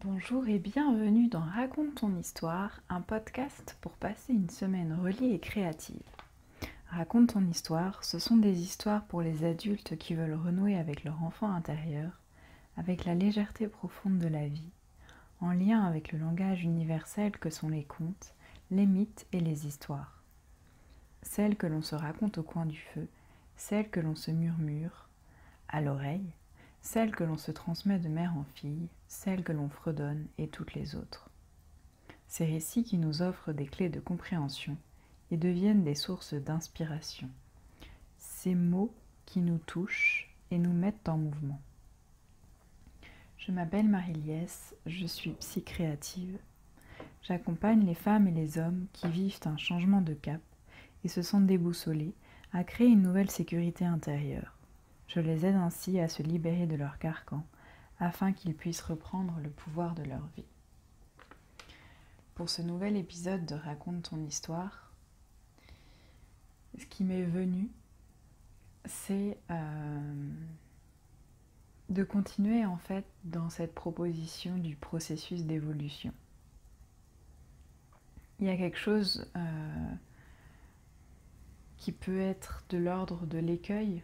Bonjour et bienvenue dans Raconte ton histoire, un podcast pour passer une semaine reliée et créative. Raconte ton histoire, ce sont des histoires pour les adultes qui veulent renouer avec leur enfant intérieur, avec la légèreté profonde de la vie, en lien avec le langage universel que sont les contes, les mythes et les histoires. Celles que l'on se raconte au coin du feu, celles que l'on se murmure à l'oreille, celles que l'on se transmet de mère en fille, celles que l'on fredonne et toutes les autres. Ces récits qui nous offrent des clés de compréhension et deviennent des sources d'inspiration. Ces mots qui nous touchent et nous mettent en mouvement. Je m'appelle Marie-Liesse, je suis psy-créative. J'accompagne les femmes et les hommes qui vivent un changement de cap et se sentent déboussolés à créer une nouvelle sécurité intérieure. Je les aide ainsi à se libérer de leur carcan afin qu'ils puissent reprendre le pouvoir de leur vie. Pour ce nouvel épisode de Raconte ton histoire, ce qui m'est venu, c'est de continuer en fait dans cette proposition du processus d'évolution. Il y a quelque chose qui peut être de l'ordre de l'écueil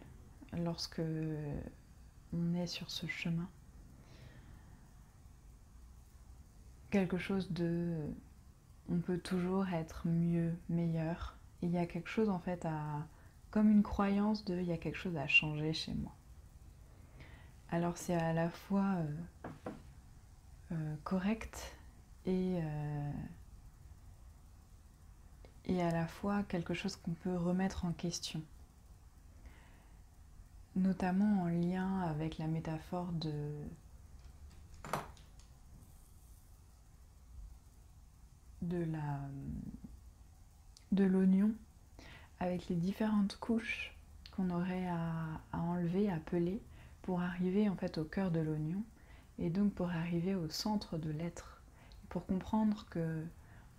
lorsque on est sur ce chemin. Quelque chose de on peut toujours être mieux, meilleur. Et il y a quelque chose en fait comme une croyance de il y a quelque chose à changer chez moi. Alors c'est à la fois correct et à la fois quelque chose qu'on peut remettre en question. Notamment en lien avec la métaphore de l'oignon, avec les différentes couches qu'on aurait à enlever, à peler, pour arriver en fait au cœur de l'oignon, et donc pour arriver au centre de l'être, pour comprendre que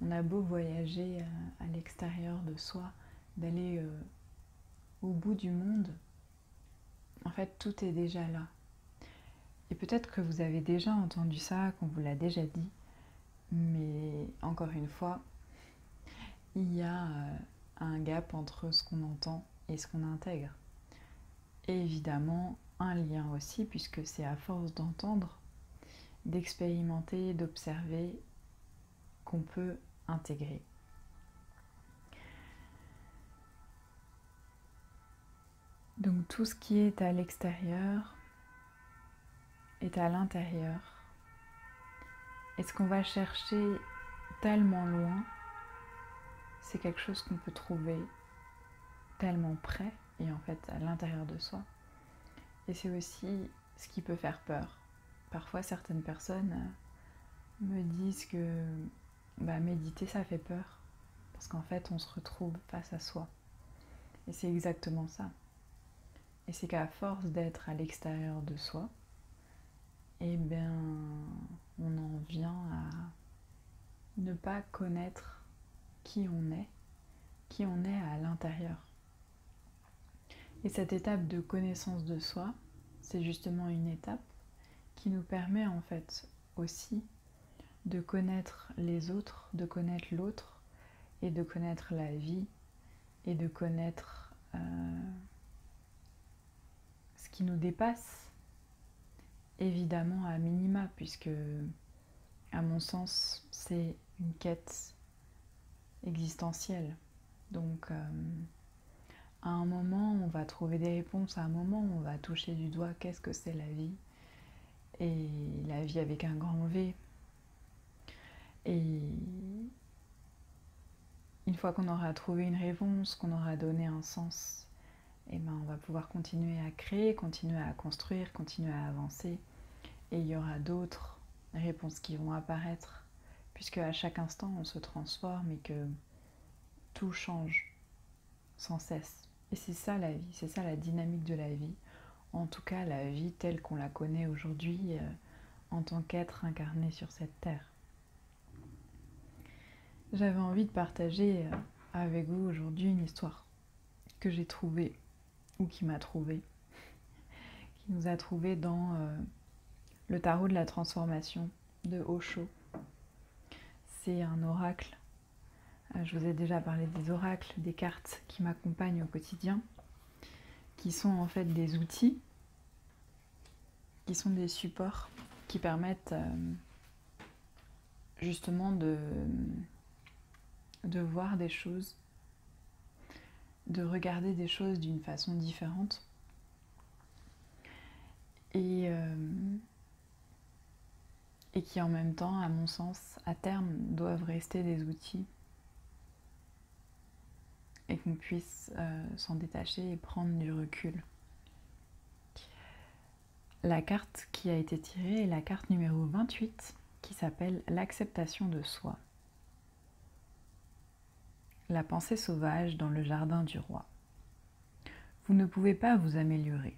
on a beau voyager à l'extérieur de soi, d'aller au bout du monde, en fait tout est déjà là. Et peut-être que vous avez déjà entendu ça, qu'on vous l'a déjà dit, mais encore une fois, il y a un gap entre ce qu'on entend et ce qu'on intègre. Et évidemment, un lien aussi, puisque c'est à force d'entendre, d'expérimenter, d'observer, qu'on peut intégrer. Donc tout ce qui est à l'extérieur est à l'intérieur. Et ce qu'on va chercher tellement loin, c'est quelque chose qu'on peut trouver tellement près et en fait à l'intérieur de soi. Et c'est aussi ce qui peut faire peur. Parfois certaines personnes me disent que méditer ça fait peur parce qu'en fait on se retrouve face à soi. Et c'est exactement ça. Et c'est qu'à force d'être à l'extérieur de soi, on en vient à ne pas connaître qui on est à l'intérieur. Et cette étape de connaissance de soi, c'est justement une étape qui nous permet en fait aussi de connaître les autres, de connaître l'autre et de connaître la vie et de connaître ce qui nous dépasse, évidemment à minima, puisque à mon sens c'est une quête existentielle. Donc à un moment on va trouver des réponses, à un moment on va toucher du doigt qu'est-ce que c'est la vie, et la vie avec un grand V. Et une fois qu'on aura trouvé une réponse, qu'on aura donné un sens, on va pouvoir continuer à créer, continuer à construire, continuer à avancer. Et il y aura d'autres réponses qui vont apparaître, puisque à chaque instant on se transforme et que tout change sans cesse. Et c'est ça la vie, c'est ça la dynamique de la vie. En tout cas la vie telle qu'on la connaît aujourd'hui en tant qu'être incarné sur cette terre. J'avais envie de partager avec vous aujourd'hui une histoire que j'ai trouvée, ou qui m'a trouvée, qui nous a trouvée dans le tarot de la transformation de Osho. C'est un oracle. Je vous ai déjà parlé des oracles, des cartes qui m'accompagnent au quotidien, qui sont en fait des outils, qui sont des supports qui permettent justement de voir des choses, de regarder des choses d'une façon différente. Et qui en même temps, à mon sens, à terme, doivent rester des outils et qu'on puisse s'en détacher et prendre du recul. La carte qui a été tirée est la carte numéro 28 qui s'appelle l'acceptation de soi. La pensée sauvage dans le jardin du roi. Vous ne pouvez pas vous améliorer.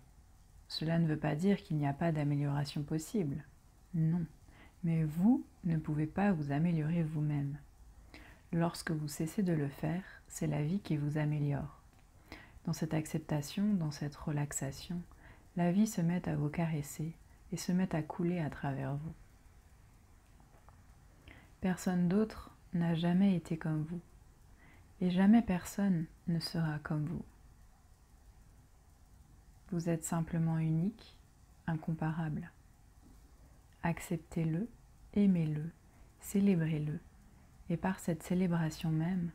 Cela ne veut pas dire qu'il n'y a pas d'amélioration possible. Non, mais vous ne pouvez pas vous améliorer vous-même. Lorsque vous cessez de le faire, c'est la vie qui vous améliore. Dans cette acceptation, dans cette relaxation, la vie se met à vous caresser et se met à couler à travers vous. Personne d'autre n'a jamais été comme vous, et jamais personne ne sera comme vous. Vous êtes simplement unique, incomparable. Acceptez-le, aimez-le, célébrez-le, et par cette célébration même,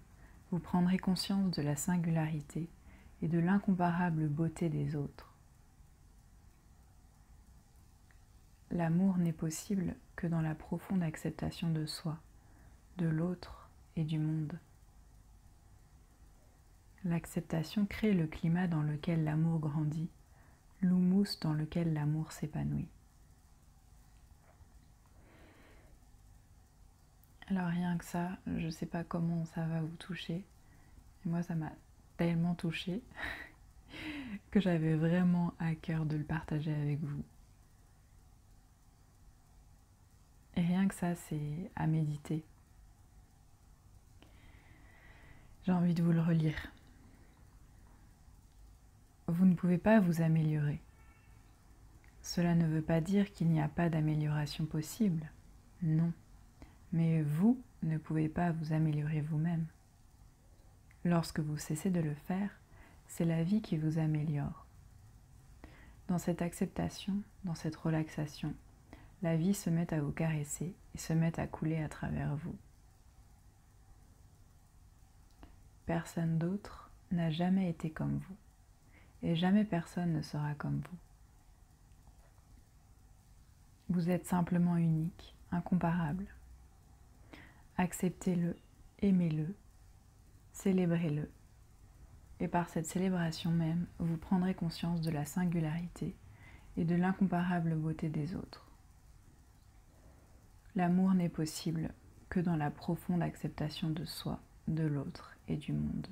vous prendrez conscience de la singularité et de l'incomparable beauté des autres. L'amour n'est possible que dans la profonde acceptation de soi, de l'autre et du monde. L'acceptation crée le climat dans lequel l'amour grandit, l'houmous dans lequel l'amour s'épanouit. Alors rien que ça, je ne sais pas comment ça va vous toucher. Et moi, ça m'a tellement touchée que j'avais vraiment à cœur de le partager avec vous. Et rien que ça, c'est à méditer. J'ai envie de vous le relire. Vous ne pouvez pas vous améliorer. Cela ne veut pas dire qu'il n'y a pas d'amélioration possible. Non. Mais vous ne pouvez pas vous améliorer vous-même. Lorsque vous cessez de le faire, c'est la vie qui vous améliore. Dans cette acceptation, dans cette relaxation, la vie se met à vous caresser et se met à couler à travers vous. Personne d'autre n'a jamais été comme vous, et jamais personne ne sera comme vous. Vous êtes simplement unique, incomparable. Acceptez-le, aimez-le, célébrez-le, et par cette célébration même, vous prendrez conscience de la singularité et de l'incomparable beauté des autres. L'amour n'est possible que dans la profonde acceptation de soi, de l'autre et du monde.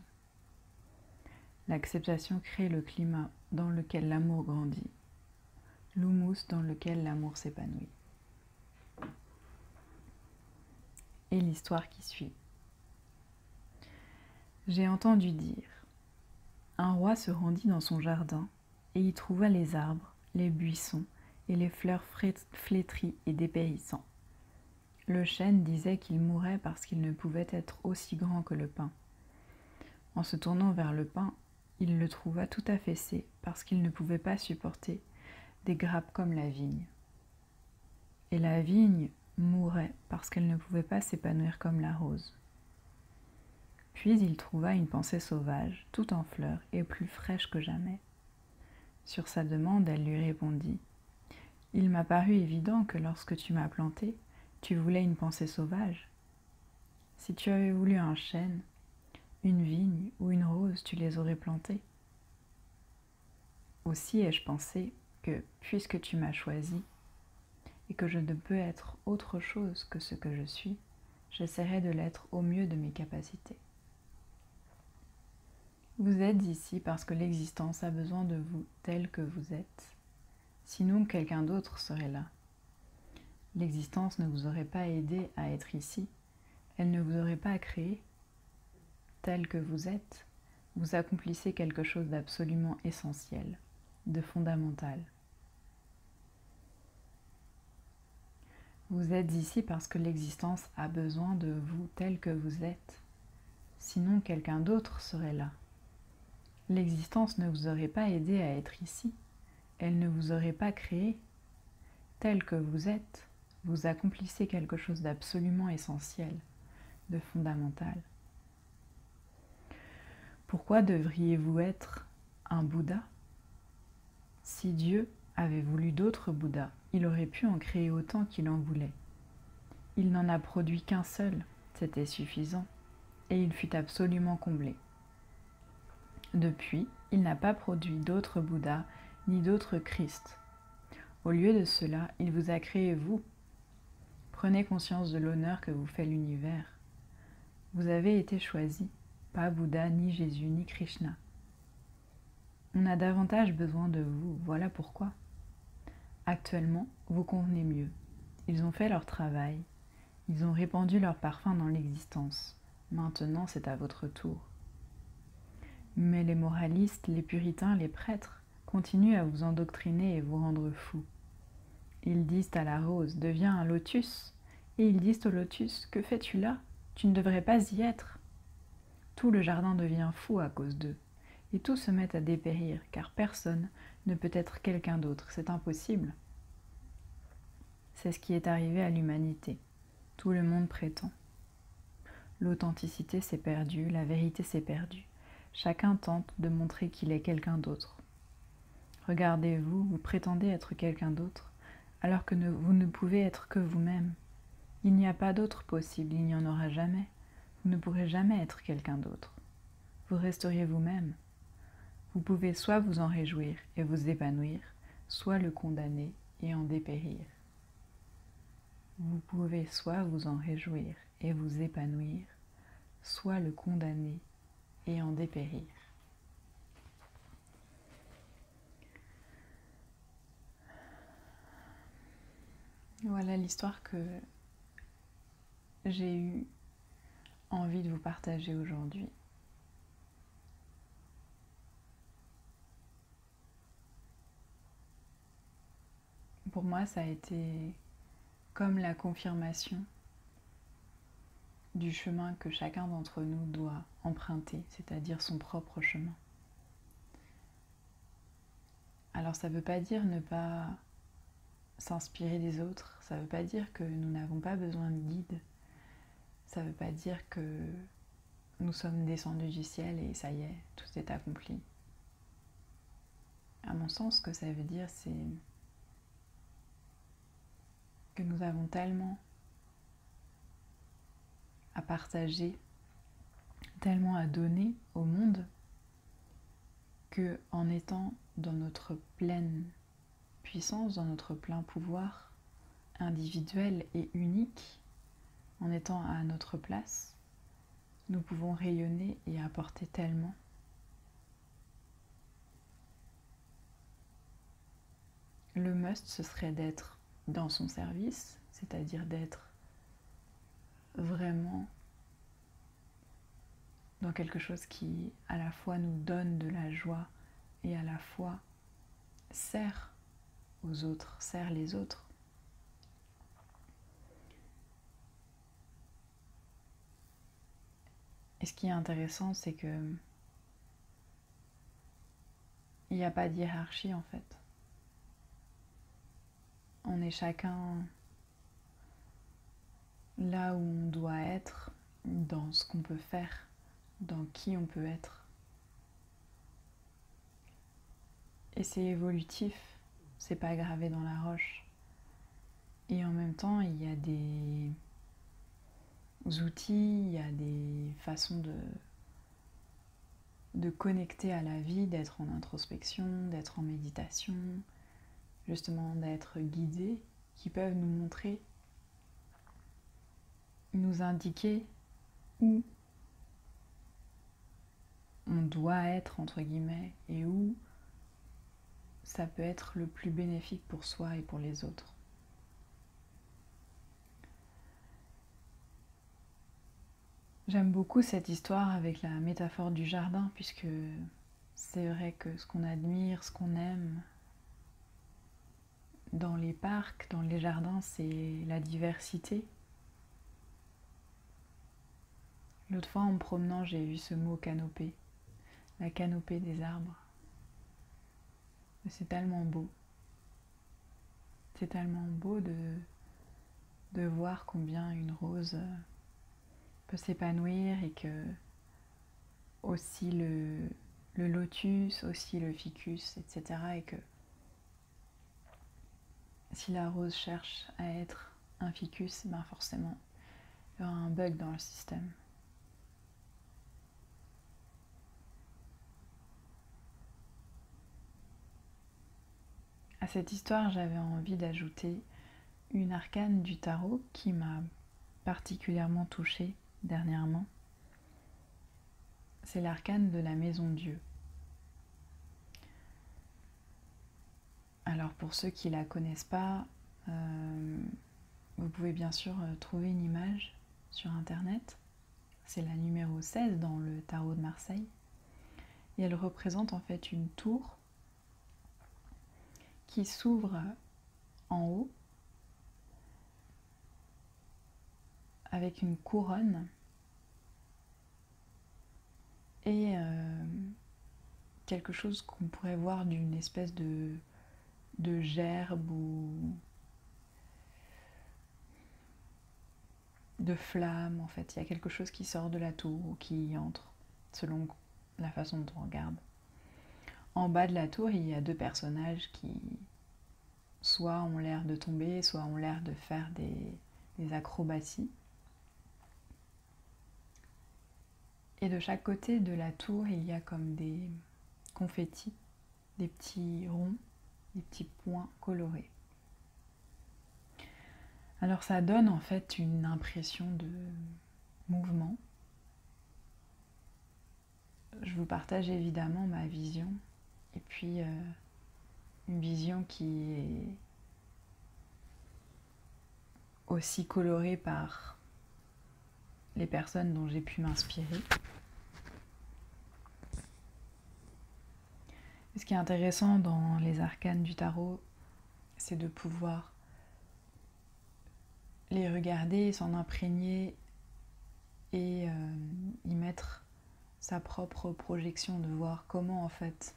L'acceptation crée le climat dans lequel l'amour grandit, l'houmous dans lequel l'amour s'épanouit. Et l'histoire qui suit. J'ai entendu dire, un roi se rendit dans son jardin et y trouva les arbres, les buissons et les fleurs flétries et dépérissants. Le chêne disait qu'il mourait parce qu'il ne pouvait être aussi grand que le pin. En se tournant vers le pin, il le trouva tout affaissé parce qu'il ne pouvait pas supporter des grappes comme la vigne. Et la vigne mourait parce qu'elle ne pouvait pas s'épanouir comme la rose. Puis il trouva une pensée sauvage, tout en fleurs et plus fraîche que jamais. Sur sa demande, elle lui répondit « Il m'a paru évident que lorsque tu m'as planté, tu voulais une pensée sauvage. Si tu avais voulu un chêne, une vigne ou une rose, tu les aurais plantés. Aussi ai-je pensé que, puisque tu m'as choisi, et que je ne peux être autre chose que ce que je suis, j'essaierai de l'être au mieux de mes capacités. Vous êtes ici parce que l'existence a besoin de vous tel que vous êtes. Sinon, quelqu'un d'autre serait là. L'existence ne vous aurait pas aidé à être ici. Elle ne vous aurait pas créé. Tel que vous êtes, vous accomplissez quelque chose d'absolument essentiel, de fondamental. Vous êtes ici parce que l'existence a besoin de vous tel que vous êtes. Sinon, quelqu'un d'autre serait là. L'existence ne vous aurait pas aidé à être ici. Elle ne vous aurait pas créé. Tel que vous êtes, vous accomplissez quelque chose d'absolument essentiel, de fondamental. Pourquoi devriez-vous être un Bouddha? Si Dieu avait voulu d'autres Bouddhas, il aurait pu en créer autant qu'il en voulait. Il n'en a produit qu'un seul, c'était suffisant, et il fut absolument comblé. Depuis, il n'a pas produit d'autres Bouddhas ni d'autres Christ. Au lieu de cela, il vous a créé vous. Prenez conscience de l'honneur que vous fait l'univers. Vous avez été choisi, pas Bouddha, ni Jésus, ni Krishna. On a davantage besoin de vous, voilà pourquoi. Actuellement, vous convenez mieux. Ils ont fait leur travail. Ils ont répandu leur parfum dans l'existence. Maintenant, c'est à votre tour. Mais les moralistes, les puritains, les prêtres continuent à vous endoctriner et vous rendre fous. Ils disent à la rose, deviens un lotus. Et ils disent au lotus, que fais-tu là? Tu ne devrais pas y être. Tout le jardin devient fou à cause d'eux. Et tout se met à dépérir, car personne ne peut être quelqu'un d'autre. C'est impossible. C'est ce qui est arrivé à l'humanité. Tout le monde prétend. L'authenticité s'est perdue, la vérité s'est perdue. Chacun tente de montrer qu'il est quelqu'un d'autre. Regardez-vous, vous prétendez être quelqu'un d'autre, alors que vous ne pouvez être que vous-même. Il n'y a pas d'autre possible, il n'y en aura jamais. Vous ne pourrez jamais être quelqu'un d'autre. Vous resterez vous-même. Vous pouvez soit vous en réjouir et vous épanouir, soit le condamner et en dépérir. Vous pouvez soit vous en réjouir et vous épanouir, soit le condamner et en dépérir. Voilà l'histoire que j'ai eu envie de vous partager aujourd'hui. Pour moi, ça a été comme la confirmation du chemin que chacun d'entre nous doit emprunter, c'est-à-dire son propre chemin. Alors ça ne veut pas dire ne pas s'inspirer des autres, ça ne veut pas dire que nous n'avons pas besoin de guide, ça ne veut pas dire que nous sommes descendus du ciel et ça y est, tout est accompli. À mon sens, ce que ça veut dire, c'est que nous avons tellement à partager, tellement à donner au monde, que en étant dans notre pleine puissance, dans notre plein pouvoir individuel et unique, en étant à notre place, nous pouvons rayonner et apporter tellement. Le must, ce serait d'être dans son service, c'est-à-dire d'être vraiment dans quelque chose qui à la fois nous donne de la joie et à la fois sert aux autres, sert les autres. Et ce qui est intéressant, c'est que il n'y a pas de hiérarchie en fait. On est chacun là où on doit être, dans ce qu'on peut faire, dans qui on peut être. Et c'est évolutif, c'est pas gravé dans la roche. Et en même temps, il y a des outils, il y a des façons de connecter à la vie, d'être en introspection, d'être en méditation, justement d'être guidé, qui peuvent nous montrer, nous indiquer où on doit être, entre guillemets, et où ça peut être le plus bénéfique pour soi et pour les autres. J'aime beaucoup cette histoire avec la métaphore du jardin, puisque c'est vrai que ce qu'on admire, ce qu'on aime, dans les parcs, dans les jardins, c'est la diversité. L'autre fois, en me promenant, j'ai vu ce mot canopée, la canopée des arbres. C'est tellement beau. C'est tellement beau de voir combien une rose peut s'épanouir et que aussi le lotus, aussi le ficus, etc. Et que si la rose cherche à être un ficus, ben forcément, il y aura un bug dans le système. À cette histoire, j'avais envie d'ajouter une arcane du tarot qui m'a particulièrement touchée dernièrement. C'est l'arcane de la maison Dieu. Alors pour ceux qui ne la connaissent pas, vous pouvez bien sûr trouver une image sur internet. C'est la numéro 16 dans le tarot de Marseille. Et elle représente en fait une tour qui s'ouvre en haut avec une couronne et quelque chose qu'on pourrait voir d'une espèce de gerbe ou de flamme. En fait, il y a quelque chose qui sort de la tour ou qui y entre, selon la façon dont on regarde. En bas de la tour, il y a deux personnages qui soit ont l'air de tomber, soit ont l'air de faire des acrobaties. Et de chaque côté de la tour, il y a comme des confettis, des petits ronds, des petits points colorés. Alors ça donne en fait une impression de mouvement. Je vous partage évidemment ma vision, et puis une vision qui est aussi colorée par les personnes dont j'ai pu m'inspirer. Et ce qui est intéressant dans les arcanes du tarot, c'est de pouvoir les regarder, s'en imprégner et y mettre sa propre projection, de voir comment en fait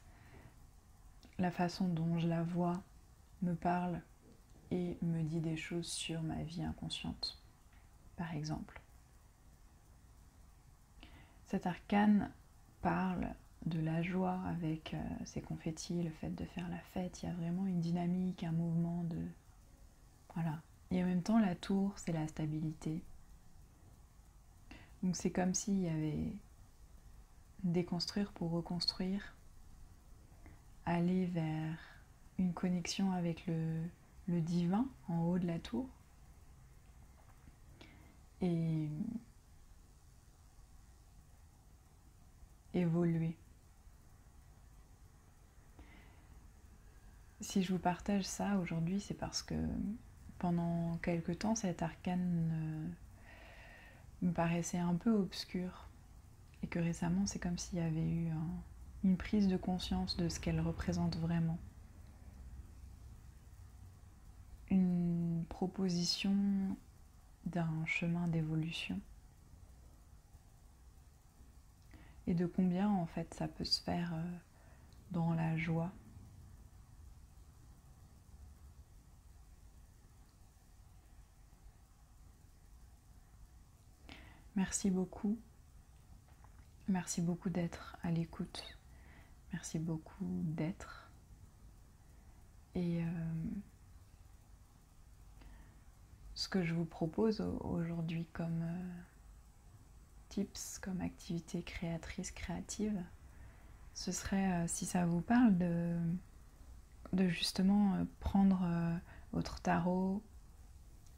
la façon dont je la vois me parle et me dit des choses sur ma vie inconsciente, par exemple. Cet arcane parle de la joie avec ces confettis, le fait de faire la fête. Il y a vraiment une dynamique, un mouvement de... Voilà. Et en même temps, la tour, c'est la stabilité. Donc c'est comme s'il y avait déconstruire pour reconstruire, aller vers une connexion avec le divin en haut de la tour et évoluer. Si je vous partage ça aujourd'hui, c'est parce que pendant quelque temps, cet arcane me paraissait un peu obscur et que récemment, c'est comme s'il y avait eu une prise de conscience de ce qu'elle représente vraiment. Une proposition d'un chemin d'évolution et de combien en fait ça peut se faire dans la joie. Merci beaucoup d'être à l'écoute, merci beaucoup d'être et ce que je vous propose aujourd'hui comme tips, comme activité créatrice, créative, ce serait, si ça vous parle, de justement prendre votre tarot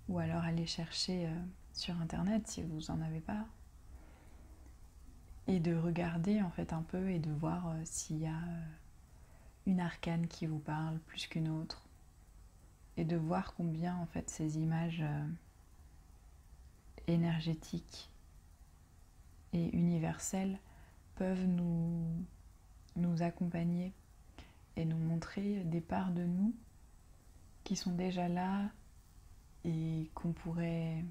ou alors aller chercher sur internet si vous n'en avez pas et de regarder en fait un peu et de voir s'il y a une arcane qui vous parle plus qu'une autre et de voir combien en fait ces images énergétiques et universelles peuvent nous accompagner et nous montrer des parts de nous qui sont déjà là et qu'on pourrait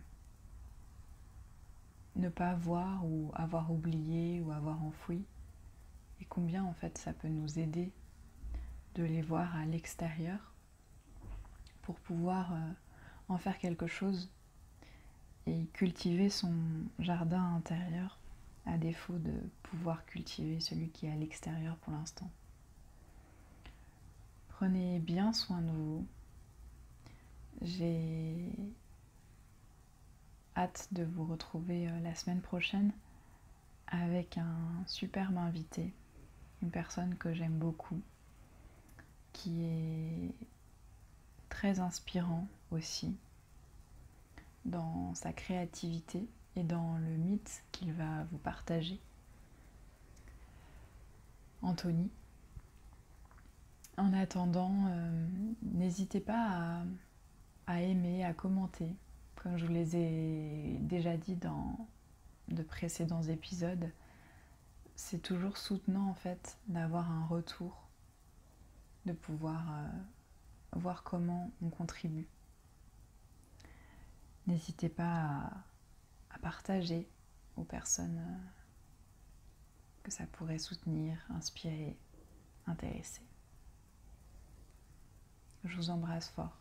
ne pas voir ou avoir oublié ou avoir enfoui, et combien en fait ça peut nous aider de les voir à l'extérieur pour pouvoir en faire quelque chose et cultiver son jardin intérieur à défaut de pouvoir cultiver celui qui est à l'extérieur pour l'instant. Prenez bien soin de vous. J'ai hâte de vous retrouver la semaine prochaine avec un superbe invité, une personne que j'aime beaucoup, qui est très inspirant aussi dans sa créativité et dans le mythe qu'il va vous partager. Anthony. En attendant, n'hésitez pas à aimer, à commenter. Comme je vous les ai déjà dit dans de précédents épisodes, c'est toujours soutenant en fait d'avoir un retour, de pouvoir voir comment on contribue. N'hésitez pas à partager aux personnes que ça pourrait soutenir, inspirer, intéresser. Je vous embrasse fort.